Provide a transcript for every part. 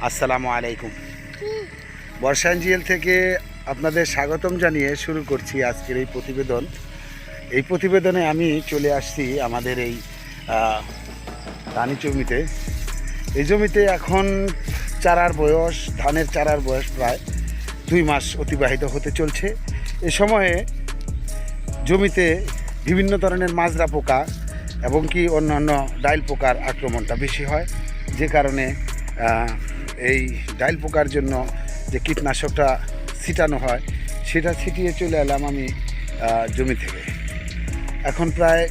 আসসালামু আলাইকুম। বর্ষা এনজিএল থেকে আপনাদের স্বাগতম জানিয়ে শুরু করছি আজকের এই প্রতিবেদন। এই প্রতিবেদনে আমি চলে আসছি আমাদের এই ধানি জমিতে। এই জমিতে এখন চারার বয়স, ধানের চারার বয়স প্রায় 2 মাস অতিবাহিত হতে চলছে। এ সময়ে জমিতে বিভিন্ন ধরনের মাজরা পোকা এবং কি অন্যান্য ডাইল পোকার আক্রমণটা বেশি হয়, যে কারণে এই ডাইল পোকার জন্য যে কীটনাশকটা ছিটানো হয় সেটা ছিটিয়ে চলে এলাম আমি জমি থেকে। এখন প্রায়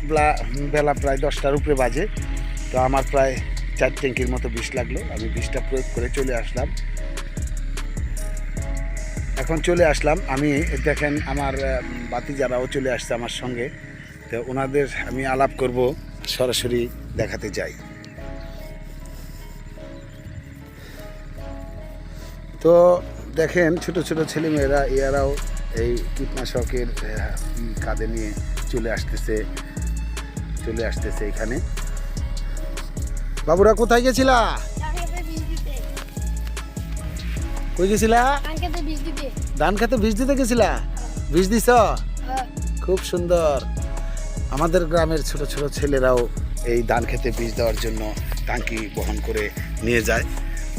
বেলা প্রায় 10টার উপরে বাজে। তো আমার প্রায় 4 ট্যাঙ্কির মতো বিষ লাগলো। আমি বিষটা প্রয়োগ করে চলে আসলাম। এখন চলে আসলাম আমি, দেখেন আমার বাতি যারাও চলে আসছে আমার সঙ্গে। তো ওনাদের আমি আলাপ করব, সরাসরি দেখাতে যাই। তো দেখেন ছোট ছোট ছেলেমেয়েরা এরাও এই কীটনাশকের কাঁধে নিয়ে চলে আসতেছে এখানে। বাবুরা কোথায় গেছিলা? কই গেছিলা? ধান খেতে বীজ দিতে গেছিলা? বীজ দিছ? খুব সুন্দর। আমাদের গ্রামের ছোট ছোট ছেলেরাও এই ধান খেতে বীজ দেওয়ার জন্য টাঙ্কি বহন করে নিয়ে যায়।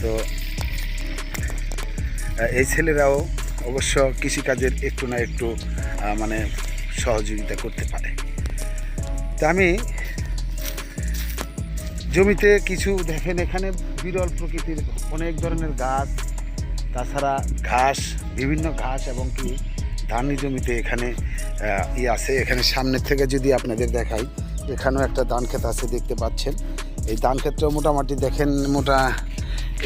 তো এই ছেলেরাও অবশ্য কৃষিকাজের একটু না একটু মানে সহযোগিতা করতে পারে। তা আমি জমিতে কিছু দেখেন, এখানে বিরল প্রকৃতির অনেক ধরনের গাছ, তাছাড়া ঘাস, বিভিন্ন ঘাস এবং কি ধানি জমিতে এখানে আছে। এখানে সামনের থেকে যদি আপনাদের দেখাই, এখানেও একটা ধান ক্ষেত আছে, দেখতে পাচ্ছেন। এই ধান ক্ষেতটাও মোটামুটি দেখেন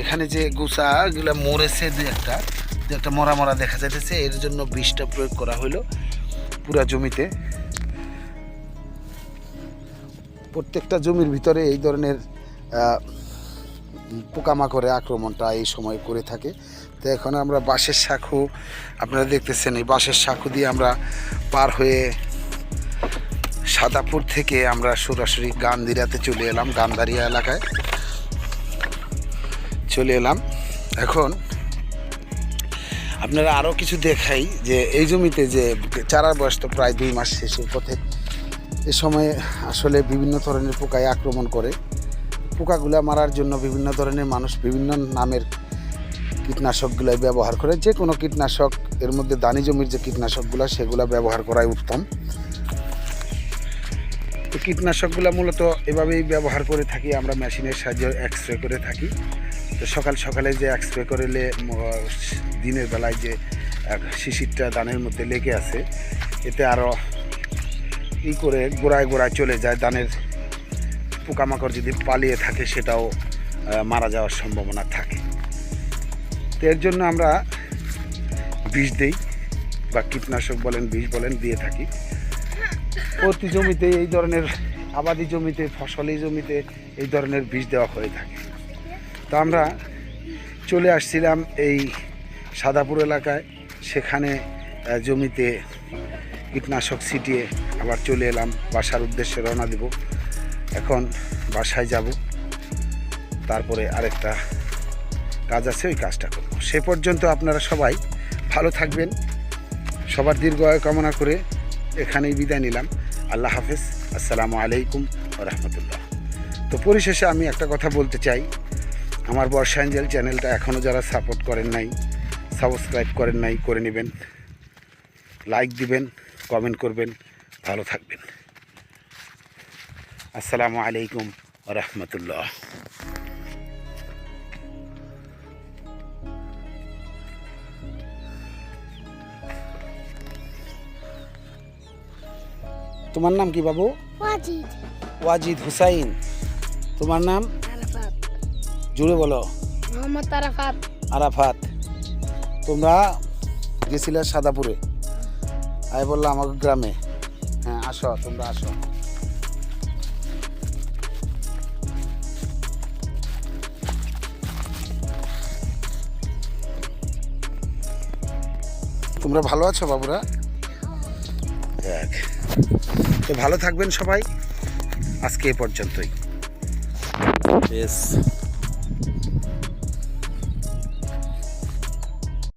এখানে যে গুছাগুলো মরেছে, দু একটা মরা দেখা যাইতেছে। এর জন্য বিষটা প্রয়োগ করা হলো পুরা জমিতে। প্রত্যেকটা জমির ভিতরে এই ধরনের পোকামাকড়ের আক্রমণটা এই সময় করে থাকে। তো এখন আমরা বাঁশের শাখু, আপনারা দেখতেছেন, এই বাঁশের শাখু দিয়ে আমরা পার হয়ে সাদাপুর থেকে আমরা সরাসরি গান্ধারিয়াতে চলে এলাম। গান্ধারিয়া এলাকায় চলে এলাম। এখন আপনারা আরও কিছু দেখাই যে এই জমিতে যে চারার বয়স তো প্রায় 2 মাস শেষের পথে। এ সময় আসলে বিভিন্ন ধরনের পোকায় আক্রমণ করে। পোকাগুলা মারার জন্য বিভিন্ন ধরনের মানুষ বিভিন্ন নামের কীটনাশকগুলাই ব্যবহার করে। যে কোনো কীটনাশক, এর মধ্যে ধানি জমির যে কীটনাশকগুলো সেগুলো ব্যবহার করাই উত্তম। তো কীটনাশকগুলো মূলত এভাবেই ব্যবহার করে থাকি আমরা, মেশিনের সাহায্যে এক্সপ্রে করে থাকি। তো সকালে যে এক্সপ্রে করলে দিনের বেলায় যে শিশিরটা ধানের মধ্যে লেগে আছে, এতে আরও করে গোড়ায় চলে যায়। ধানের পোকামাকড় যদি পালিয়ে থাকে সেটাও মারা যাওয়ার সম্ভাবনা থাকে। তো এর জন্য আমরা বিষ দিই, বা কীটনাশক বলেন, বিষ বলেন, দিয়ে থাকি। প্রতি জমিতে এই ধরনের, আবাদি জমিতে, ফসলি জমিতে এই ধরনের বিষ দেওয়া হয়ে থাকে। তো আমরা চলে আসছিলাম এই সাদাপুর এলাকায়, সেখানে জমিতে কীটনাশক ছিটিয়ে আবার চলে এলাম। বাসার উদ্দেশ্যে রওনা দেব। এখন বাসায় যাব, তারপরে আরেকটা কাজ আছে, ওই কাজটা করব। সে পর্যন্ত আপনারা সবাই ভালো থাকবেন। সবার দীর্ঘায়ু কামনা করে এখানেই বিদায় নিলাম। আল্লাহ হাফেজ। আসসালামু আলাইকুম ওয়া রাহমাতুল্লাহ। তো পরিশেষে আমি একটা কথা বলতে চাই, আমার বর্ষা এঞ্জেল চ্যানেলটা এখনও যারা সাপোর্ট করেন নাই, সাবস্ক্রাইব করেন নাই, করে নেবেন, লাইক দিবেন, কমেন্ট করবেন। ভালো থাকবেন। আসসালামু আলাইকুম ওয়া রাহমাতুল্লাহ। তোমার নাম কি বাবু? ওয়াজিদ হুসাইন। তোমার নাম? জুড়ে বলো। মোহাম্মদ আরাফাত। তোমরা গেছিলে সাদাপুরে, আমি বললাম আমাকে গ্রামে। হ্যাঁ, আসো, তোমরা আসো। তোমরা ভালো আছো বাবুরা? দেখ, তো ভালো থাকবেন সবাই। আজকে এ পর্যন্তই।